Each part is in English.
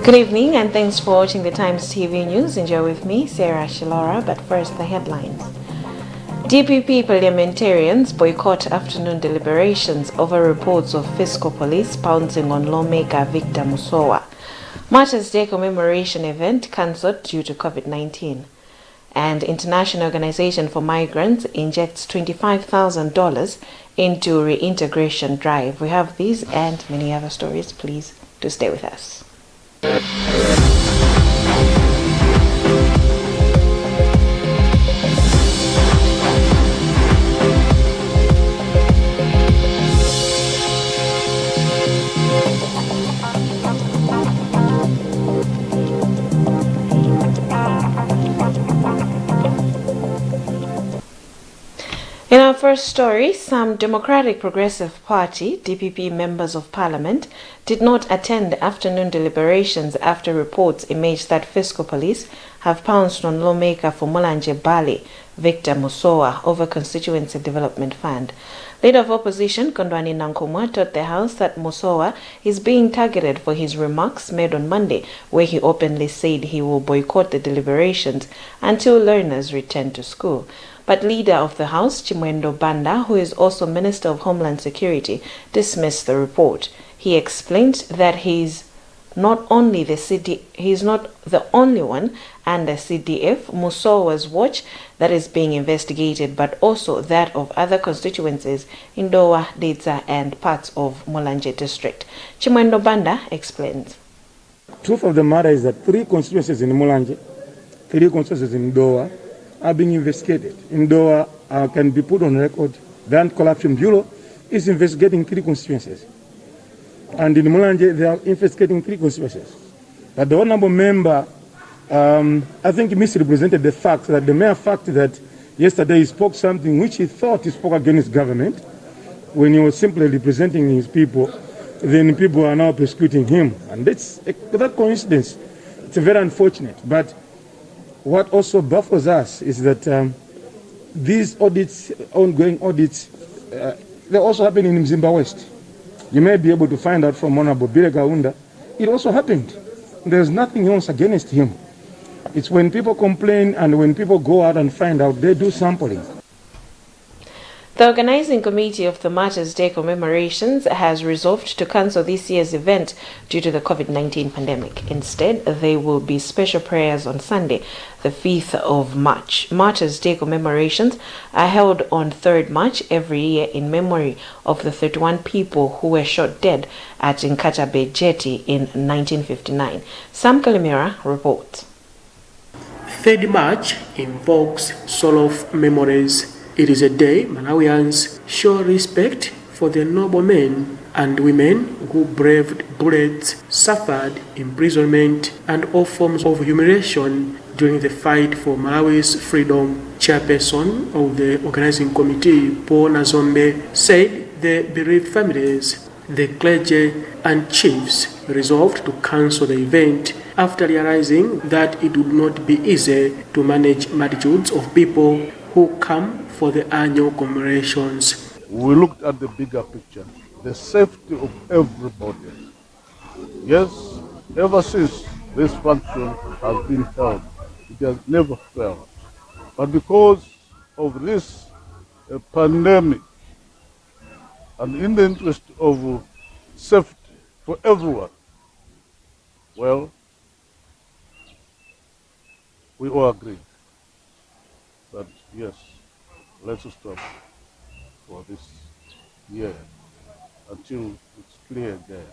Good evening and thanks for watching the Times TV News. Enjoy with me, Sarah Shilora, but first the headlines. DPP parliamentarians boycott afternoon deliberations over reports of fiscal police pouncing on lawmaker Victor Musowa. Martyrs' Day commemoration event cancelled due to COVID-19. And International Organization for Migrants injects $25,000 into reintegration drive. We have these and many other stories. Please do stay with us. In our first story, some Democratic Progressive Party (DPP) members of Parliament did not attend afternoon deliberations after reports emerged that fiscal police have pounced on lawmaker for Mulanje Bali, Victor Musowa, over Constituency Development Fund. Leader of Opposition, Kwagwanji told the House that Musowa is being targeted for his remarks made on Monday, where he openly said he will boycott the deliberations until learners return to school. But Leader of the House, Chimwendo Banda, who is also Minister of Homeland Security, dismissed the report. He explained that he's not the only one under CDF, Musowa's watch, that is being investigated, but also that of other constituencies in Dowa, Dedza, and parts of Mulanje district. Chimwendo Banda explains. Truth of the matter is that 3 constituencies in Mulanje, 3 constituencies in Dowa are being investigated. In Dowa can be put on record. The Anti-Corruption Bureau is investigating 3 constituencies. And in Mulanje, they are investigating 3 constituencies. But the honorable member, I think he misrepresented the fact that the mere fact that yesterday he spoke something which he thought he spoke against government, when he was simply representing his people, then people are now persecuting him. And that's that coincidence. It's very unfortunate. But what also baffles us is that these audits, ongoing audits, they also happen in Mzimba West. You may be able to find out from Honorable Biregaunda, it also happened. There's nothing else against him. It's when people complain and when people go out and find out, they do sampling. The organizing committee of the Martyrs' Day commemorations has resolved to cancel this year's event due to the COVID-19 pandemic. Instead, there will be special prayers on Sunday, the 5th of March. Martyrs' Day commemorations are held on 3rd March every year in memory of the 31 people who were shot dead at Nkatabe Jetty in 1959. Sam Kalimera reports. 3rd March invokes solemn memories. It is a day Malawians show respect for the noble men and women who braved bullets, suffered imprisonment, and all forms of humiliation during the fight for Malawi's freedom. Chairperson of the organizing committee, Paul Nazombe, said the bereaved families, the clergy, and chiefs resolved to cancel the event after realizing that it would not be easy to manage multitudes of people who come for the annual commemorations. We looked at the bigger picture, the safety of everybody. Yes, ever since this function has been held, it has never failed. But because of this pandemic, and in the interest of safety for everyone, well, we all agreed that yes, let's stop for this year until it's clear again.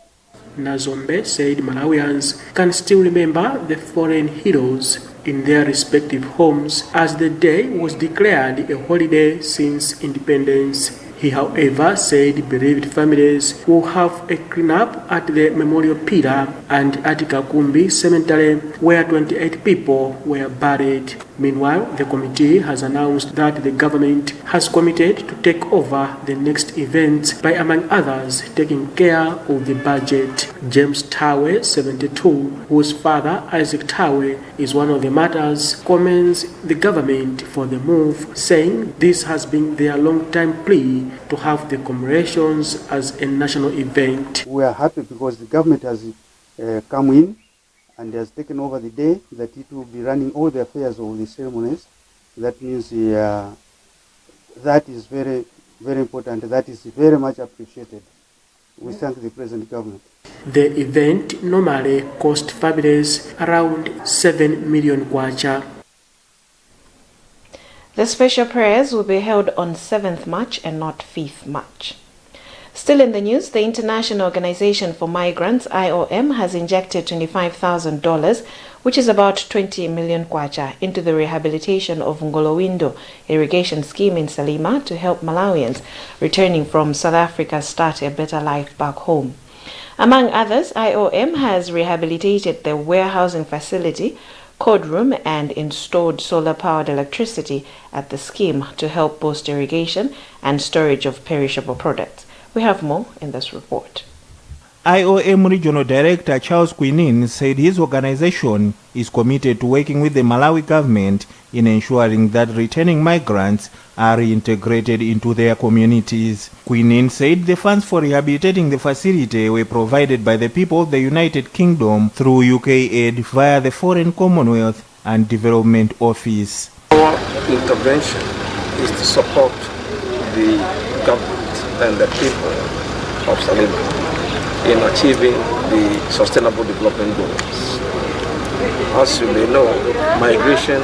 Nazombe said Malawians can still remember the fallen heroes in their respective homes as the day was declared a holiday since independence. He, however, said bereaved families will have a clean-up at the memorial pillar and at Kakumbi Cemetery, where 28 people were buried. Meanwhile, the committee has announced that the government has committed to take over the next events by, among others, taking care of the budget. James Tawe, 72, whose father, Isaac Tawe, is one of the martyrs, commends the government for the move, saying this has been their long-time plea to have the commemorations as a national event. We are happy because the government has come in and has taken over the day that it will be running all the affairs of the ceremonies. That means that is very, very important. That is very much appreciated. We thank the present government. The event normally cost families around 7 million kwacha. The special prayers will be held on 7th March and not 5th March. Still in the news, the International Organization for Migrants, IOM, has injected $25,000, which is about 20 million kwacha, into the rehabilitation of Ngolowindo irrigation scheme in Chilima to help Malawians returning from South Africa start a better life back home. Among others, IOM has rehabilitated the warehousing facility, cold room, and installed solar-powered electricity at the scheme to help boost irrigation and storage of perishable products. We have more in this report. IOM Regional Director Charles Quinin said his organization is committed to working with the Malawi government in ensuring that returning migrants are reintegrated into their communities. Quinin said the funds for rehabilitating the facility were provided by the people of the United Kingdom through UK aid via the Foreign Commonwealth and Development Office. Our intervention is to support the government and the people of Chilima in achieving the Sustainable Development Goals. As you may know, migration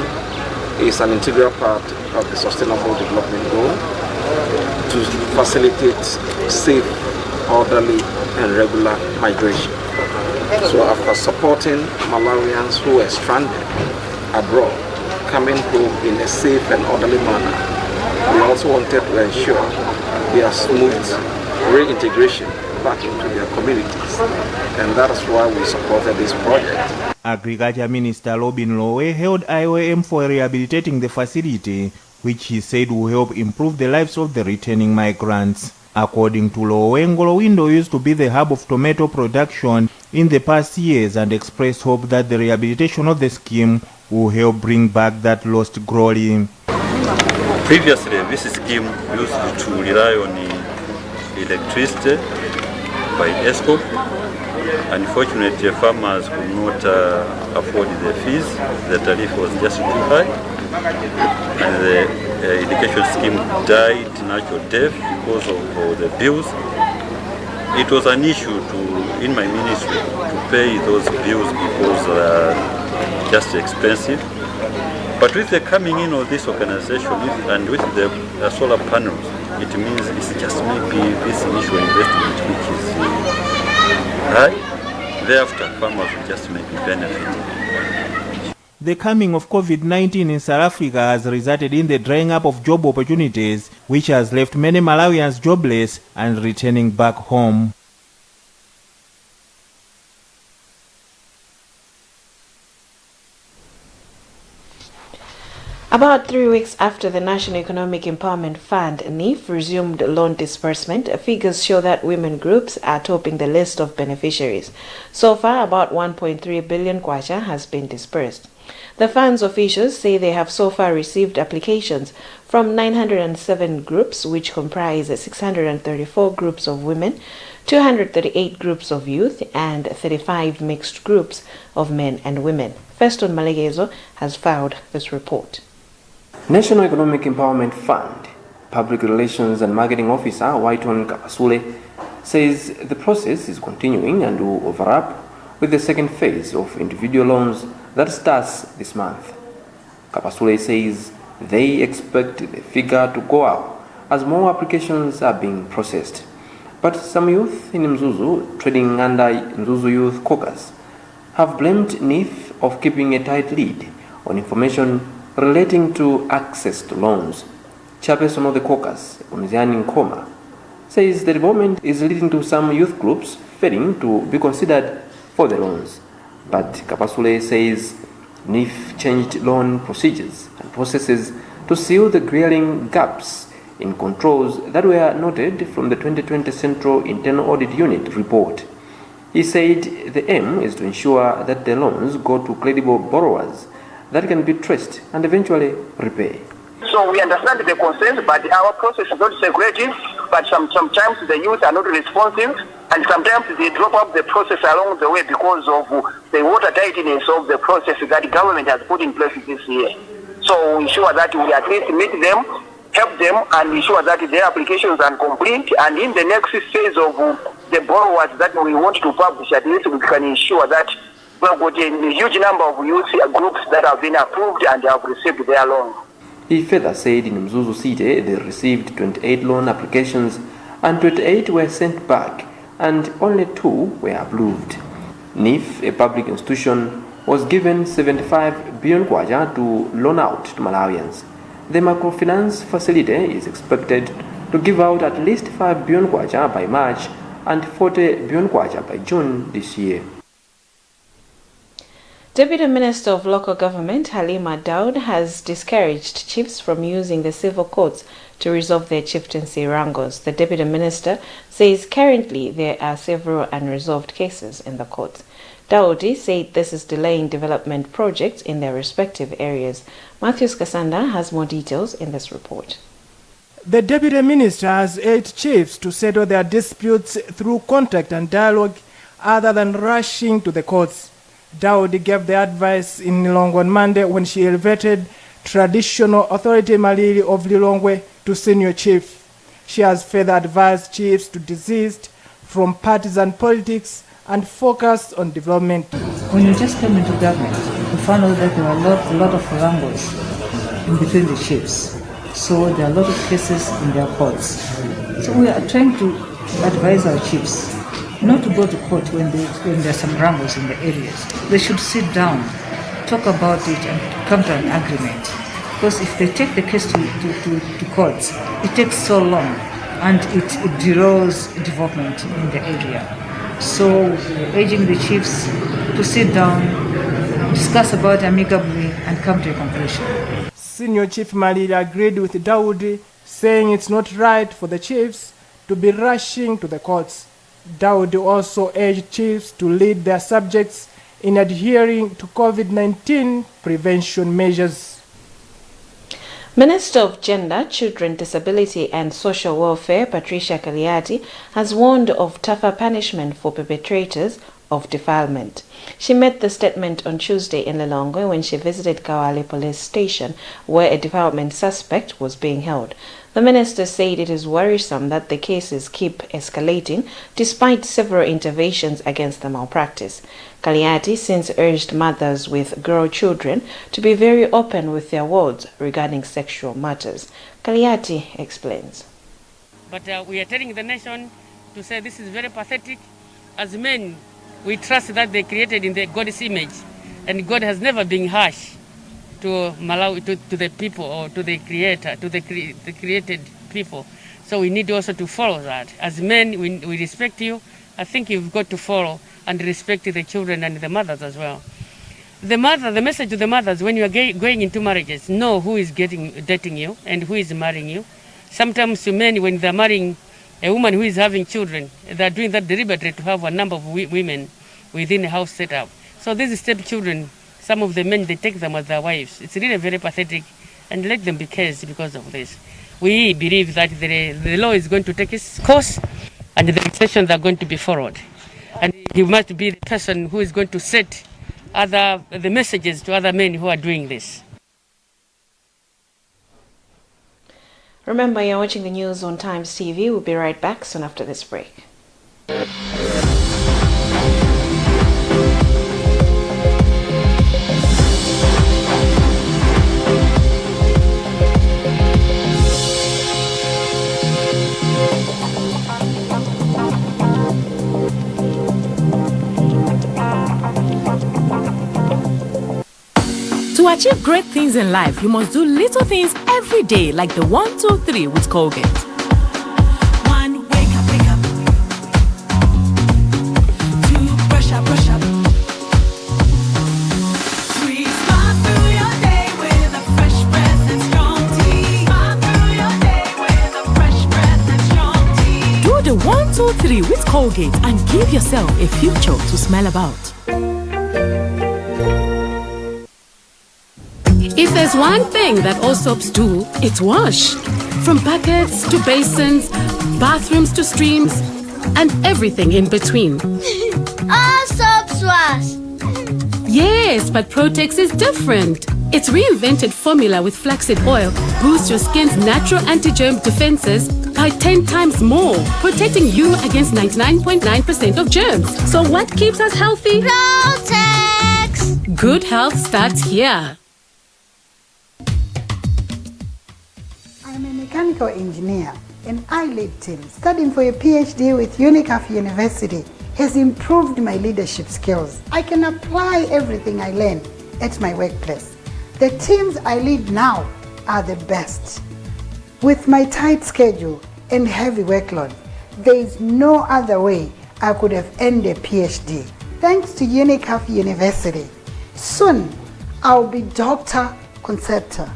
is an integral part of the Sustainable Development Goal to facilitate safe, orderly, and regular migration. So after supporting Malawians who are stranded abroad, coming home in a safe and orderly manner, we also wanted to ensure their smooth reintegration back into their communities, and that is why we supported this project. Agriculture Minister Robin Lowe held IOM for rehabilitating the facility, which he said will help improve the lives of the returning migrants. According to Lowe, Ngolowindo used to be the hub of tomato production in the past years and expressed hope that the rehabilitation of the scheme will help bring back that lost glory. Previously, this scheme used to rely on electricity by ESCOM. Unfortunately, farmers could not afford the fees. The tariff was just too high, and the irrigation scheme died natural death because of the bills. It was an issue in my ministry to pay those bills because they're just expensive. But with the coming in of this organization and with the solar panels, it means it's just maybe this initial investment which is high. Thereafter, farmers will just maybe benefit. The coming of COVID-19 in South Africa has resulted in the drying up of job opportunities, which has left many Malawians jobless and returning back home. About 3 weeks after the National Economic Empowerment Fund, NEF, resumed loan disbursement, figures show that women groups are topping the list of beneficiaries. So far, about 1.3 billion kwacha has been disbursed. The fund's officials say they have so far received applications from 907 groups, which comprise 634 groups of women, 238 groups of youth, and 35 mixed groups of men and women. Feston Malegezo has filed this report. National Economic Empowerment Fund Public Relations and Marketing Officer Waiton Kapasule says the process is continuing and will overlap with the second phase of individual loans that starts this month. Kapasule says they expect the figure to go up as more applications are being processed. But some youth in Mzuzu, trading under Mzuzu Youth Caucus, have blamed NEF of keeping a tight lead on information relating to access to loans. Chairperson of the caucus, Umziani Nkoma, says the development is leading to some youth groups failing to be considered for the loans. But Kapasule says NEF changed loan procedures and processes to seal the glaring gaps in controls that were noted from the 2020 Central Internal Audit Unit report. He said the aim is to ensure that the loans go to credible borrowers that can be traced and eventually repay. So we understand the concerns, but our process is not secretive, but sometimes the youth are not responsive, and sometimes they drop up the process along the way because of the watertightness of the process that the government has put in place this year. So we ensure that we at least meet them, help them, and ensure that their applications are complete. And in the next phase of the borrowers that we want to publish, at least we can ensure that we have got a huge number of youth groups that have been approved and have received their loan. He further said in Mzuzu City they received 28 loan applications and 28 were sent back and only 2 were approved. NIF, a public institution, was given 75 billion kwacha to loan out to Malawians. The microfinance facility is expected to give out at least 5 billion kwacha by March and 40 billion kwacha by June this year. Deputy Minister of Local Government Halima Daud has discouraged chiefs from using the civil courts to resolve their chieftaincy wrangles. The Deputy Minister says currently there are several unresolved cases in the courts. Daudi said this is delaying development projects in their respective areas. Matthews Kasanda has more details in this report. The Deputy Minister has urged chiefs to settle their disputes through contact and dialogue other than rushing to the courts. Daudi gave the advice in Lilongwe on Monday when she elevated traditional authority Malili of Lilongwe to senior chief. She has further advised chiefs to desist from partisan politics and focus on development. When you just came into government, you found out that there were a lot of wrangles in between the chiefs. So there are a lot of cases in their courts. So we are trying to advise our chiefs not to go to court when there are some wrangles in the areas. They should sit down, talk about it, and come to an agreement. Because if they take the case to courts, it takes so long and it derails development in the area. So we're urging the chiefs to sit down, discuss about amicably, and come to a conclusion. Senior Chief Malili agreed with Daudi, saying it's not right for the chiefs to be rushing to the courts. Daudi also urged chiefs to lead their subjects in adhering to COVID-19 prevention measures. Minister of Gender, Children, Disability and Social Welfare, Patricia Kaliati, has warned of tougher punishment for perpetrators of defilement. She made the statement on Tuesday in Lilongwe when she visited Kawale police station, where a defilement suspect was being held. The minister said it is worrisome that the cases keep escalating despite several interventions against the malpractice. Kaliati since urged mothers with girl children to be very open with their words regarding sexual matters. Kaliati explains. But we are telling the nation to say this is very pathetic. As men, we trust that they created in the God's image, and God has never been harsh to Malawi, to the people, or to the Creator, to the created people. So we need also to follow that. As men, we respect you. I think you've got to follow and respect the children and the mothers as well. The message to the mothers when you are going into marriages, know who is dating you and who is marrying you. Sometimes men, when they're marrying a woman who is having children, they're doing that deliberately to have a number of women within a house setup. So these stepchildren, some of the men, they take them as their wives. It's really very pathetic, and let them be cursed because of this. We believe that the law is going to take its course and the legislations are going to be followed. And you must be the person who is going to set the messages to other men who are doing this. Remember, you're watching the news on Times TV. We'll be right back soon after this break. To achieve great things in life, you must do little things every day, like the 1, 2, 3 with Colgate. 1, wake up. 2, brush up. 3, smile through your day with a fresh breath and strong tea. Smile through your day with a fresh breath and strong tea. Do the 1, 2, 3 with Colgate and give yourself a future to smell about. If there's one thing that all soaps do, it's wash. From buckets to basins, bathrooms to streams, and everything in between. Soap swash. Yes, but Protex is different. Its reinvented formula with flaxseed oil boosts your skin's natural anti-germ defenses by 10 times more, protecting you against 99.9% of germs. So what keeps us healthy? Protex. Good health starts here. I'm a mechanical engineer, and I lead team. Studying for a PhD with UNICAF University has improved my leadership skills. I can apply everything I learn at my workplace. The teams I lead now are the best. With my tight schedule and heavy workload, there is no other way I could have earned a PhD. Thanks to UNICAF University. Soon, I'll be Dr. Concepta.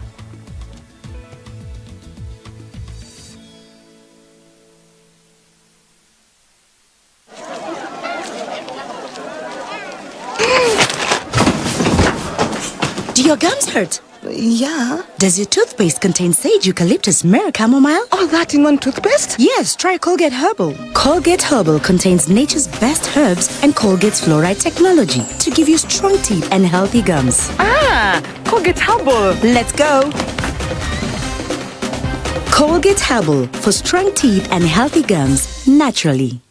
Do your gums hurt? Yeah. Does your toothpaste contain sage, eucalyptus, myrrh, chamomile? All that in one toothpaste? Yes, try Colgate Herbal. Colgate Herbal contains nature's best herbs and Colgate's fluoride technology to give you strong teeth and healthy gums. Ah, Colgate Herbal. Let's go. Colgate Herbal for strong teeth and healthy gums naturally.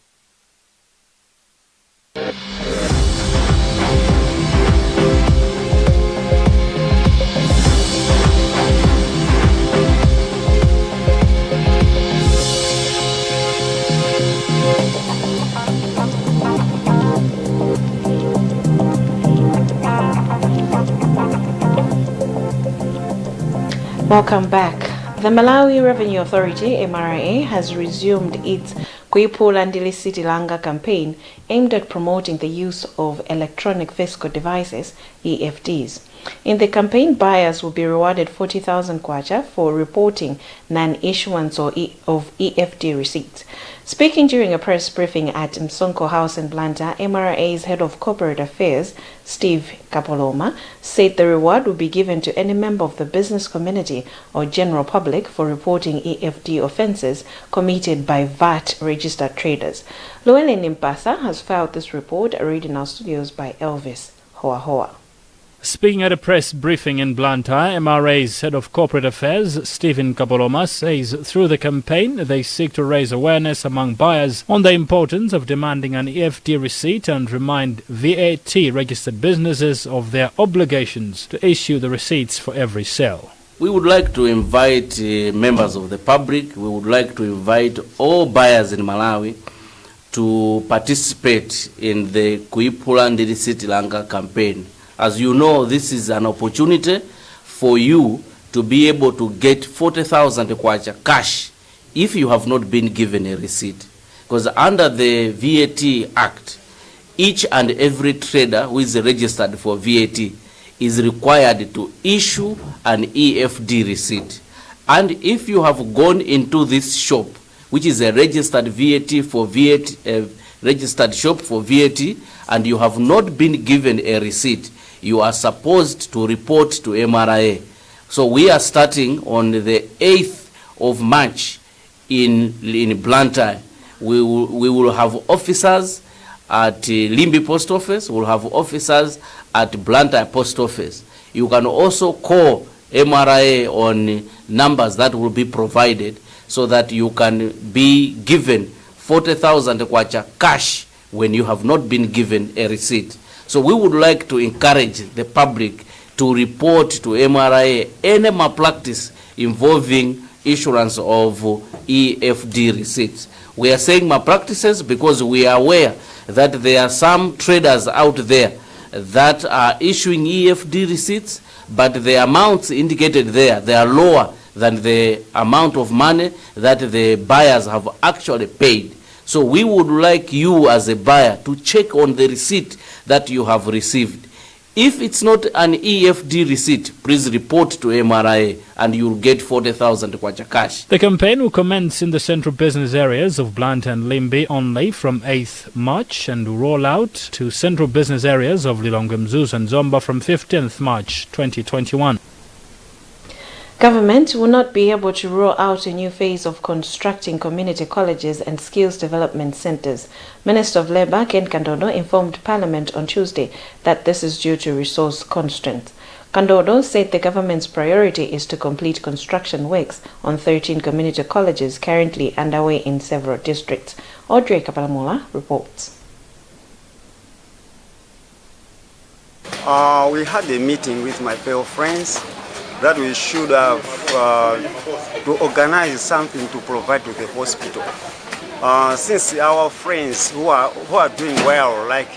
Welcome back. The Malawi Revenue Authority, MRA, has resumed its Kuiphula City Langa campaign aimed at promoting the use of electronic fiscal devices, EFDs. In the campaign, buyers will be rewarded 40,000 kwacha for reporting non-issuance of EFD receipts. Speaking during a press briefing at Msonko House in Blantyre, MRA's Head of Corporate Affairs, Steve Kapoloma, said the reward will be given to any member of the business community or general public for reporting EFD offences committed by VAT-registered traders. Llewellyn Nimpasa has filed this report, read in our studios by Elvis Hoa. Speaking at a press briefing in Blantyre, MRA's Head of Corporate Affairs, Stephen Kapoloma, says through the campaign they seek to raise awareness among buyers on the importance of demanding an EFD receipt and remind VAT-registered businesses of their obligations to issue the receipts for every sale. We would like to invite members of the public, we would like to invite all buyers in Malawi to participate in the Kuiphula City Langa campaign. As you know, this is an opportunity for you to be able to get 40,000 kwacha cash if you have not been given a receipt. Because under the VAT Act, each and every trader who is registered for VAT is required to issue an EFD receipt. And if you have gone into this shop, which is a registered VAT for VAT, registered shop for VAT, and you have not been given a receipt, you are supposed to report to MRA. So we are starting on the 8th of March in Blantyre. We will have officers at Limbi Post Office, we'll have officers at Blantyre Post Office. You can also call MRA on numbers that will be provided so that you can be given 40,000 kwacha cash when you have not been given a receipt. So we would like to encourage the public to report to MRA any malpractice involving issuance of EFD receipts. We are saying malpractices because we are aware that there are some traders out there that are issuing EFD receipts, but the amounts indicated there, they are lower than the amount of money that the buyers have actually paid. So we would like you as a buyer to check on the receipt that you have received. If it's not an EFD receipt, please report to MRA and you'll get 40,000 kwacha cash. The campaign will commence in the central business areas of Blantyre and Limbi only from 8th March and will roll out to central business areas of Lilongwe, Mzuzu and Zomba from 15th March 2021. Government will not be able to roll out a new phase of constructing community colleges and skills development centers. Minister of Labour Ken Kandodo informed Parliament on Tuesday that this is due to resource constraints. Kandodo said the government's priority is to complete construction works on 13 community colleges currently underway in several districts. Audrey Kapalamula reports. We had a meeting with my fellow friends that we should have to organize something to provide to the hospital. Since our friends who are doing well, like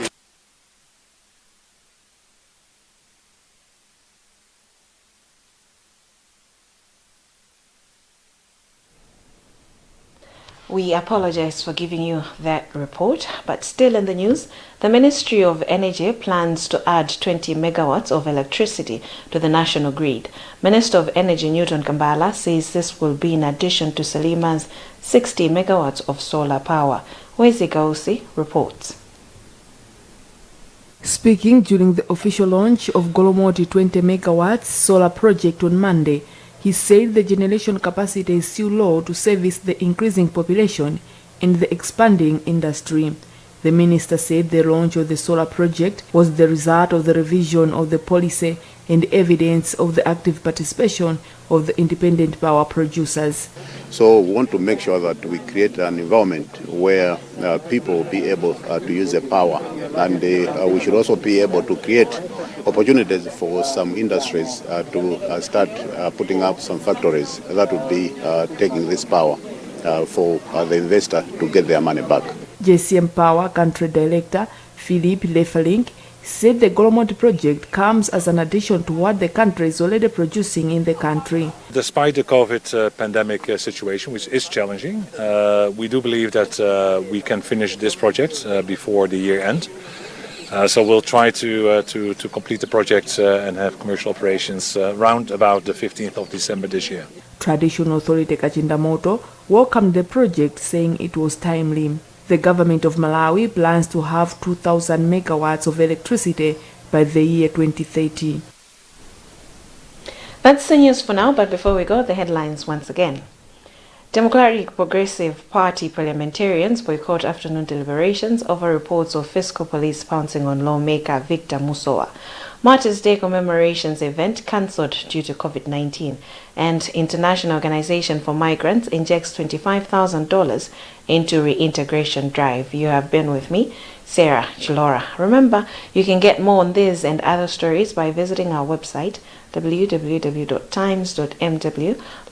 We apologize for giving you that report, but still in the news, the Ministry of Energy plans to add 20 megawatts of electricity to the national grid. Minister of Energy Newton Kambala says this will be in addition to Chilima's 60 megawatts of solar power. Wezi Gausi reports. Speaking during the official launch of Golomoti 20 megawatts solar project on Monday, he said the generation capacity is still low to service the increasing population and the expanding industry. The minister said the launch of the solar project was the result of the revision of the policy and evidence of the active participation of the independent power producers. So we want to make sure that we create an environment where people will be able to use the power, and we should also be able to create opportunities for some industries to start putting up some factories that would be taking this power for the investor to get their money back. JCM Power Country Director Philippe Lefelink said the Golomoti project comes as an addition to what the country is already producing in the country. Despite the COVID pandemic situation, which is challenging, we do believe that we can finish this project before the year end. So we'll try to complete the project and have commercial operations around about the 15th of December this year. Traditional Authority Kachindamoto welcomed the project, saying it was timely. The government of Malawi plans to have 2,000 megawatts of electricity by the year 2030. That's the news for now, but before we go, the headlines once again. Democratic Progressive Party parliamentarians boycott afternoon deliberations over reports of fiscal police pouncing on lawmaker Victor Musowa. Martyrs' Day commemorations event cancelled due to COVID-19. And International Organization for Migrants injects $25,000 into reintegration drive. You have been with me, Sarah Chilora. Remember, you can get more on this and other stories by visiting our website, www.times.mw,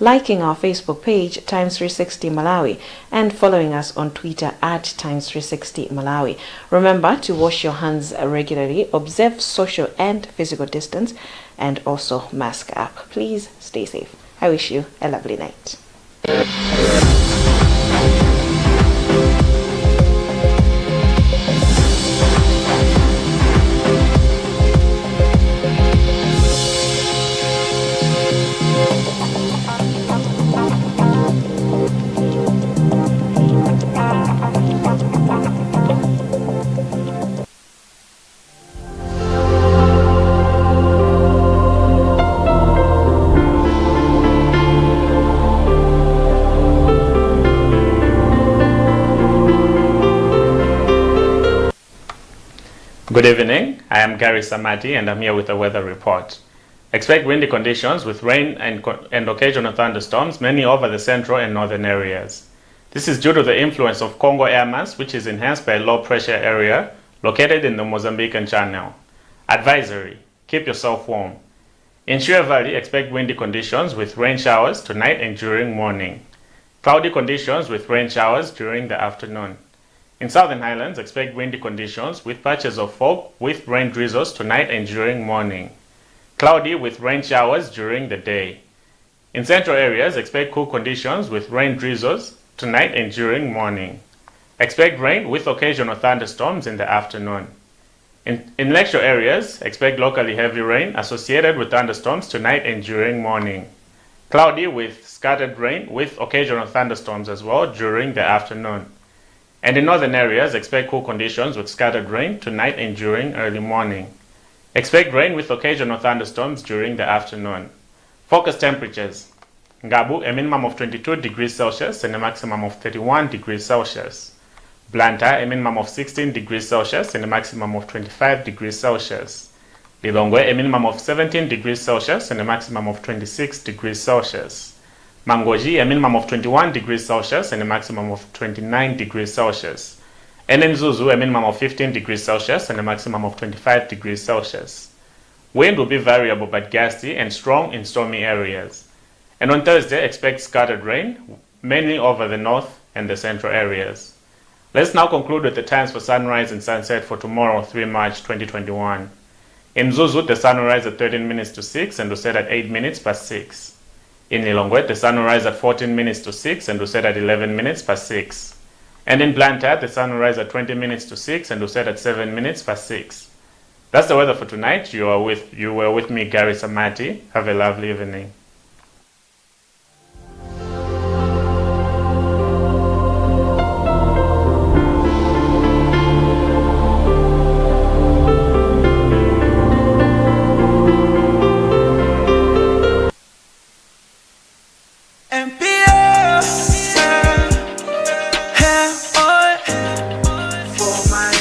liking our Facebook page, Times360 Malawi, and following us on Twitter at Times360 Malawi. Remember to wash your hands regularly, observe social and physical distance, and also mask up. Please stay safe. I wish you a lovely night. Good evening, I am Gary Samati and I'm here with a weather report. Expect windy conditions with rain and occasional thunderstorms, mainly over the central and northern areas. This is due to the influence of Congo air mass, which is enhanced by a low pressure area located in the Mozambican Channel. Advisory, keep yourself warm. In Shire Valley, expect windy conditions with rain showers tonight and during morning. Cloudy conditions with rain showers during the afternoon. In Southern Highlands, expect windy conditions with patches of fog with rain drizzles tonight and during morning. Cloudy with rain showers during the day. In central areas, expect cool conditions with rain drizzles tonight and during morning. Expect rain with occasional thunderstorms in the afternoon. In lakeshore areas, expect locally heavy rain associated with thunderstorms tonight and during morning. Cloudy with scattered rain with occasional thunderstorms as well during the afternoon. And in northern areas, expect cool conditions with scattered rain tonight and during early morning. Expect rain with occasional thunderstorms during the afternoon. Focus temperatures. Ngabu, a minimum of 22 degrees Celsius and a maximum of 31 degrees Celsius. Blantyre, a minimum of 16 degrees Celsius and a maximum of 25 degrees Celsius. Lilongwe, a minimum of 17 degrees Celsius and a maximum of 26 degrees Celsius. Mangoji, a minimum of 21 degrees Celsius and a maximum of 29 degrees Celsius. And in Zuzu, a minimum of 15 degrees Celsius and a maximum of 25 degrees Celsius. Wind will be variable but gusty and strong in stormy areas. And on Thursday, expect scattered rain, mainly over the north and the central areas. Let's now conclude with the times for sunrise and sunset for tomorrow, 3 March 2021. In Zuzu, the sun will rise at 13 minutes to 6 and will set at 8 minutes past 6. In Lilongwe, the sun will rise at 14 minutes to 6 and will set at 11 minutes past 6. And in Blantyre, the sun will rise at 20 minutes to 6 and will set at 7 minutes past 6. That's the weather for tonight. You were with me, Gary Samati. Have a lovely evening.